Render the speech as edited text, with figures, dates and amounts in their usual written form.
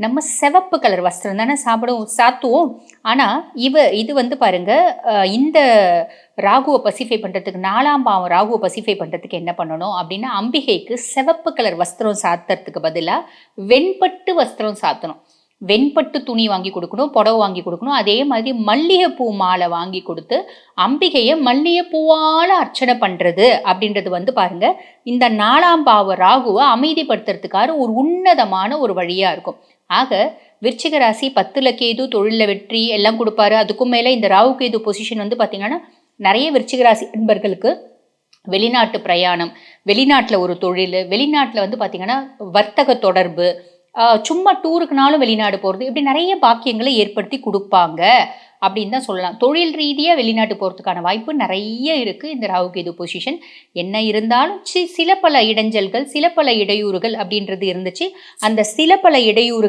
நம்ம சிவப்பு கலர் வஸ்திரம் தானே சாத்துவோம். ஆனால் இது வந்து பாருங்க, இந்த ராகுவை பசிஃபை பண்ணுறதுக்கு 4ஆம் பாவம் ராகுவை பசிஃபை பண்ணுறதுக்கு என்ன பண்ணணும் அப்படின்னா, அம்பிகைக்கு சிவப்பு கலர் வஸ்திரம் சாத்துறதுக்கு பதிலாக வெண்பட்டு வஸ்திரம் சாத்தணும். வெண்பட்டு துணி வாங்கி கொடுக்கணும், புடவை வாங்கி கொடுக்கணும். அதே மாதிரி மல்லிகைப்பூ மாலை வாங்கி கொடுத்து அம்பிகையை மல்லிகைப்பூவால் அர்ச்சனை பண்ணுறது அப்படின்றது வந்து பாருங்க, இந்த 4ஆம் பாவ ராகுவை அமைதிப்படுத்துறதுக்காக ஒரு உன்னதமான ஒரு வழியாக இருக்கும். ஆக விருச்சிக ராசி 10ல் கேது, தொழிலில் வெற்றி எல்லாம் கொடுப்பாரு. அதுக்கும் மேலே இந்த ராகு கேது பொசிஷன் வந்து பார்த்தீங்கன்னா, நிறைய விருச்சிக ராசி நண்பர்களுக்கு வெளிநாட்டு பிரயாணம், வெளிநாட்டில் ஒரு தொழில், வெளிநாட்டில் வந்து பார்த்தீங்கன்னா வர்த்தக தொடர்பு, சும்மா டூருக்குனாலும் வெளிநாடு போகிறது, இப்படி நிறைய பாக்கியங்களை ஏற்படுத்தி கொடுப்பாங்க அப்படின்னு தான் சொல்லலாம். தொழில் ரீதியாக வெளிநாட்டு போகிறதுக்கான வாய்ப்பு நிறைய இருக்குது இந்த ராகு கேது பொசிஷன். என்ன இருந்தாலும் சில பல இடைஞ்சல்கள், சில பல இடையூறுகள் அப்படின்றது இருந்துச்சு. அந்த சில பல இடையூறுகள்